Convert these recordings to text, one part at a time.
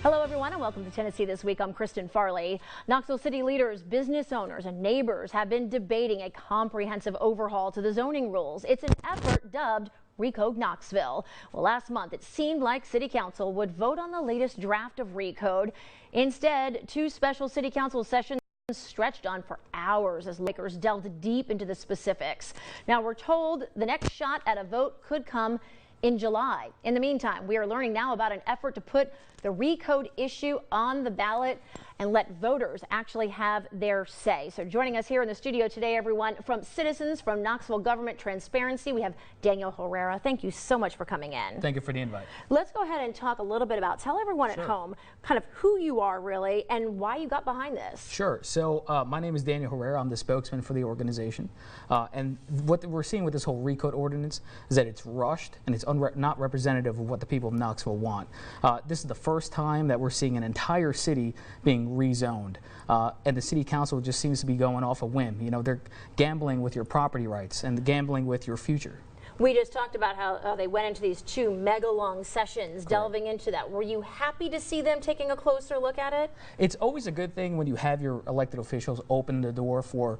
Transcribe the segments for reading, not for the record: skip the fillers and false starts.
Hello everyone and welcome to Tennessee This Week. I'm Kristen Farley. Knoxville city leaders, business owners and neighbors have been debating a comprehensive overhaul to the zoning rules. It's an effort dubbed RECODE Knoxville. Well, last month it seemed like city council would vote on the latest draft of RECODE. Instead, two special city council sessions stretched on for hours as lawmakers delved deep into the specifics. Now we're told the next shot at a vote could come in July. In the meantime, we are learning now about an effort to put the RECODE issue on the ballot and let voters actually have their say. So joining us here in the studio today, everyone, from Citizens from Knoxville Government Transparency, we have Daniel Herrera. Thank you so much for coming in. Thank you for the invite. Let's go ahead and talk a little bit about, tell everyone at home kind of who you are really and why you got behind this. Sure. So my name is Daniel Herrera. I'm the spokesman for the organization. And what we're seeing with this whole RECODE ordinance is that it's rushed and it's not representative of what the people of Knoxville want. This is the first time that we're seeing an entire city being rezoned. And the city council just seems to be going off a whim. You know, they're gambling with your property rights and gambling with your future. We just talked about how they went into these two mega long sessions, delving into that. Were you happy to see them taking a closer look at it? It's always a good thing when you have your elected officials open the door for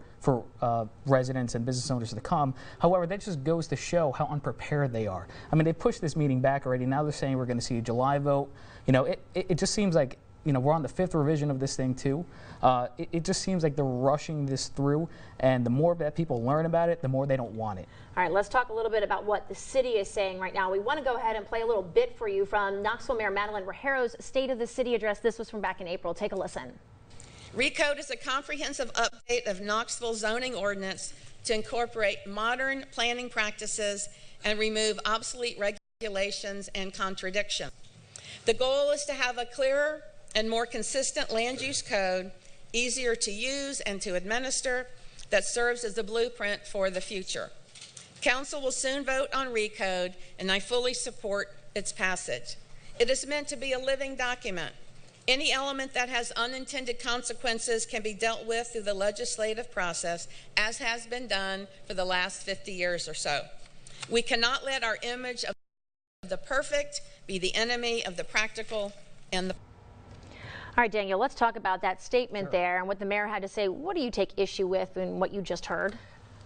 residents and business owners to come. However, that just goes to show how unprepared they are. I mean, they pushed this meeting back already. Now they're saying we're going to see a July vote. You know, it just seems like, you know, we're on the 5th revision of this thing too. It just seems like they're rushing this through, and the more that people learn about it, the more they don't want it. All right, let's talk a little bit about what the city is saying right now. We want to go ahead and play a little bit for you from Knoxville Mayor Madeline Herrera's State of the City address. This was from back in April. Take a listen. RECODE is a comprehensive update of Knoxville zoning ordinance to incorporate modern planning practices and remove obsolete regulations and contradictions. The goal is to have a clearer and more consistent land use code, easier to use and to administer, that serves as a blueprint for the future. Council will soon vote on RECODE, and I fully support its passage. It is meant to be a living document. Any element that has unintended consequences can be dealt with through the legislative process, as has been done for the last 50 years or so. We cannot let our image of the perfect be the enemy of the practical and the... All right, Daniel, let's talk about that statement there and what the mayor had to say. What do you take issue with in what you just heard?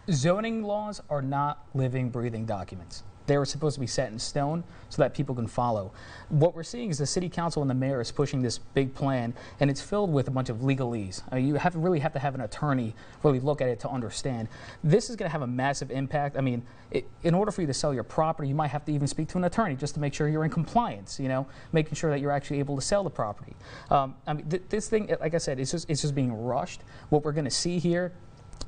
Zoning laws are not living, breathing documents. They were supposed to be set in stone so that people can follow. What we're seeing is the city council and the mayor is pushing this big plan, and it's filled with a bunch of legalese. I mean, you really have to have an attorney really look at it to understand. This is going to have a massive impact. I mean, in order for you to sell your property, you might have to even speak to an attorney just to make sure you're in compliance, you know, making sure that you're actually able to sell the property. I mean, this thing, like I said, it's just being rushed. What we're going to see here,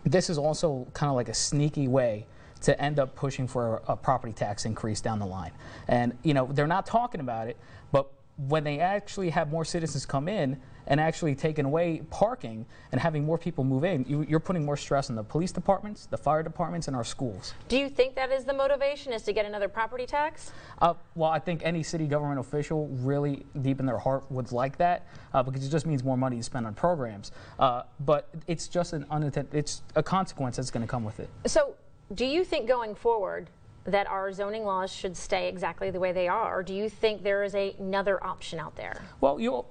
this is also kind of like a sneaky way to end up pushing for a property tax increase down the line. And, you know, they're not talking about it, but when they actually have more citizens come in and actually taking away parking and having more people move in, you're putting more stress on the police departments, the fire departments, and our schools. Do you think that is the motivation, is to get another property tax? Well, I think any city government official really deep in their heart would like that because it just means more money to spend on programs. But it's just it's a consequence that's going to come with it. So, do you think going forward that our zoning laws should stay exactly the way they are, or do you think there is another option out there? Well,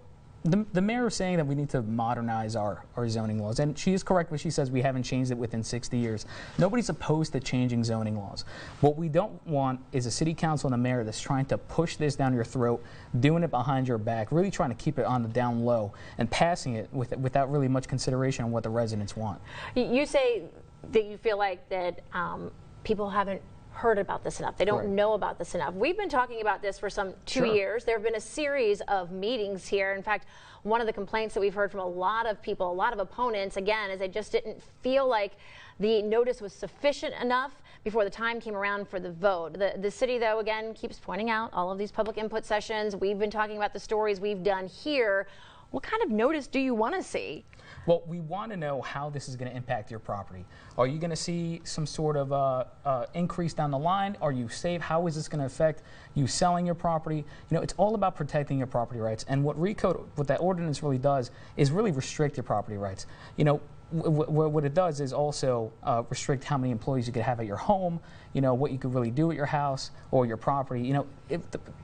the mayor is saying that we need to modernize our zoning laws, and she is correct when she says we haven't changed it within 60 years. Nobody's opposed to changing zoning laws. What we don't want is a city council and a mayor that's trying to push this down your throat, doing it behind your back, really trying to keep it on the down low, and passing it without really much consideration on what the residents want. You say that you feel like that people haven't heard about this enough. They don't know about this enough. We've been talking about this for some 2 years. There have been a series of meetings here. In fact, one of the complaints that we've heard from a lot of people, a lot of opponents, again, is they just didn't feel like the notice was sufficient enough before the time came around for the vote. The city, though, again, keeps pointing out all of these public input sessions. We've been talking about the stories we've done here. What kind of notice do you want to see? Well, we want to know how this is going to impact your property. Are you going to see some sort of increase down the line? Are you safe? How is this going to affect you selling your property? You know, it's all about protecting your property rights. And what that ordinance really does is really restrict your property rights. You know, what it does is also restrict how many employees you could have at your home, you know, what you could really do at your house or your property. You know,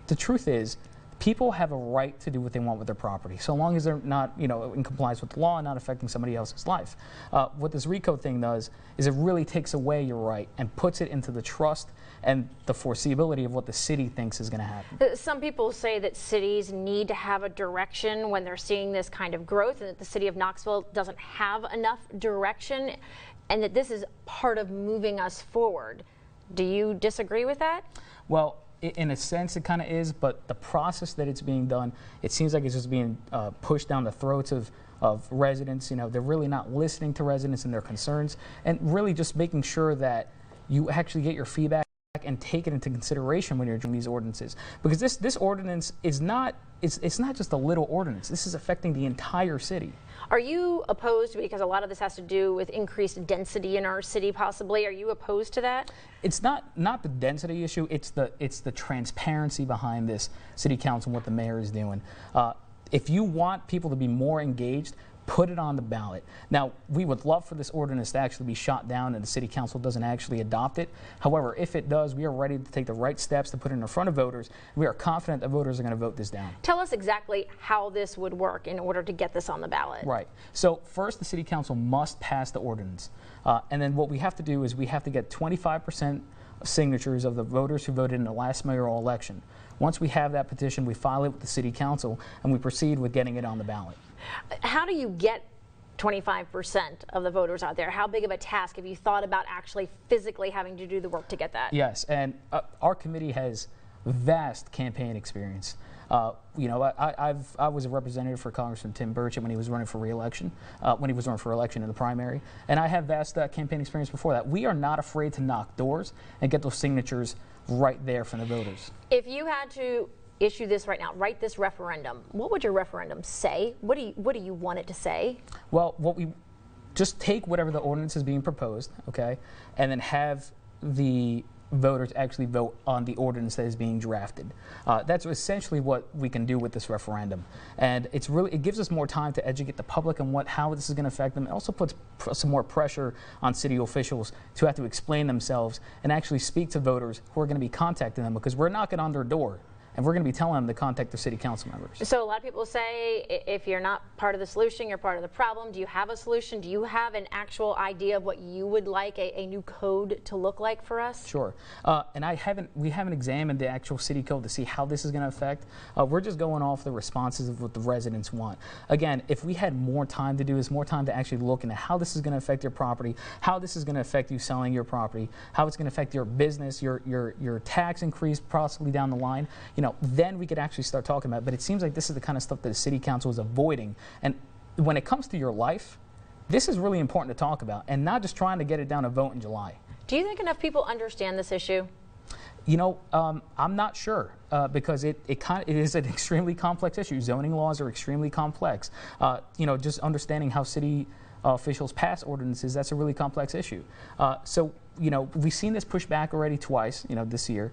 the truth is, people have a right to do what they want with their property, so long as they're not, in compliance with the law and not affecting somebody else's life. What this RECODE thing does is it really takes away your right and puts it into the trust and the foreseeability of what the city thinks is going to happen. Some people say that cities need to have a direction when they're seeing this kind of growth, and that the city of Knoxville doesn't have enough direction, and that this is part of moving us forward. Do you disagree with that? Well, in a sense, it kind of is, but the process that it's being done, it seems like it's just being pushed down the throats of residents. They're really not listening to residents and their concerns, and really just making sure that you actually get your feedback and take it into consideration when you're doing these ordinances. Because this ordinance is not, it's not just a little ordinance. This is affecting the entire city. Are you opposed, because a lot of this has to do with increased density in our city possibly, are you opposed to that? It's not the density issue, it's the transparency behind this city council and what the mayor is doing. If you want people to be more engaged, put it on the ballot. Now, we would love for this ordinance to actually be shot down and the city council doesn't actually adopt it. However, if it does, we are ready to take the right steps to put it in front of voters. We are confident that voters are going to vote this down. Tell us exactly how this would work in order to get this on the ballot. Right. So first, the city council must pass the ordinance. And then what we have to do is we have to get 25% signatures of the voters who voted in the last mayoral election. Once we have that petition, we file it with the city council and we proceed with getting it on the ballot. How do you get 25% of the voters out there? How big of a task have you thought about actually physically having to do the work to get that? Yes, and our committee has vast campaign experience. I was a representative for Congressman Tim Burchett when he was running for re-election, in the primary, and I have vast campaign experience before that. We are not afraid to knock doors and get those signatures right there from the voters. If you had to issue this right now, write this referendum, what would your referendum say? What do you want it to say? Well, just take whatever the ordinance is being proposed, okay, and then have the voters actually vote on the ordinance that is being drafted. That's essentially what we can do with this referendum, and it gives us more time to educate the public on how this is going to affect them. It also puts some more pressure on city officials to have to explain themselves and actually speak to voters who are going to be contacting them, because we're knocking on their door. And we're going to be telling them to contact their city council members. So a lot of people say if you're not part of the solution, you're part of the problem. Do you have a solution? Do you have an actual idea of what you would like a new code to look like for us? Sure. And we haven't examined the actual city code to see how this is going to affect. We're just going off the responses of what the residents want. Again, if we had more time to do this, more time to actually look into how this is going to affect your property, how this is going to affect you selling your property, how it's going to affect your business, your tax increase possibly down the line, then we could actually start talking about it. But it seems like this is the kind of stuff that the city council is avoiding. And when it comes to your life, this is really important to talk about, and not just trying to get it down a vote in July. Do you think enough people understand this issue? I'm not sure because it is an extremely complex issue. Zoning laws are extremely complex. Just understanding how city officials pass ordinances, that's a really complex issue. So we've seen this pushed back already twice, this year,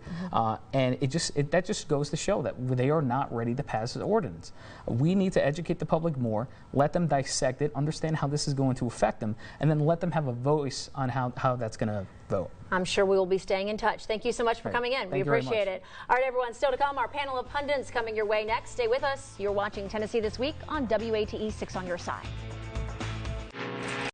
and that just goes to show that they are not ready to pass the ordinance. We need to educate the public more, let them dissect it, understand how this is going to affect them, and then let them have a voice on how that's going to vote. I'm sure we will be staying in touch. Thank you so much for coming in. We appreciate it. All right, everyone, still to come, our panel of pundits coming your way next. Stay with us. You're watching Tennessee This Week on WATE 6 on your side.